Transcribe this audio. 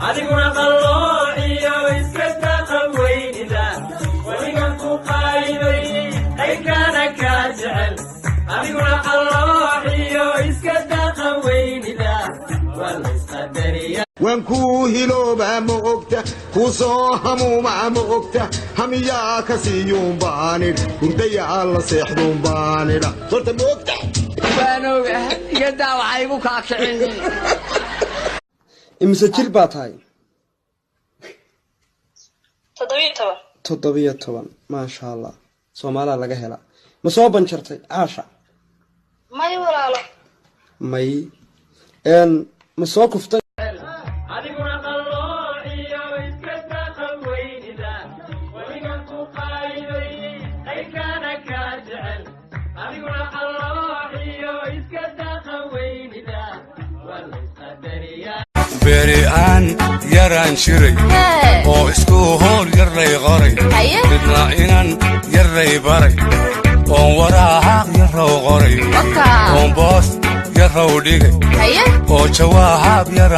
adiguna qalloociyo iska taqaweynida weligan ku qayday qaykana ka jecel adiguna qalloociyo iska taqaweynida wala isqadariya waan ku hilooba ma ogta ku soo hamuuma ma ogta hamiyaa ka siiyuun baanidh hurdayaa la seexduun baanidha horta ma ogta waan ogahay iyadaa waxay igu kaakicin imise jir baa tahay 17 maasha allah Soomaaliya laga helaa ma soo banjartay aasha may walaalo may ma soo kuftay adiguna qalloociyo iska taqaweynida weligan ku qayday qaykana ka jecel adiguna qalloociyo iska taqaweynida wala isqadariya beri aan yaraan shiray oo isku hool yarlay qoray midna inaan yarlay baray oo waraaq yarrow qoray oo boos yarrow dhigay oo jawaab yara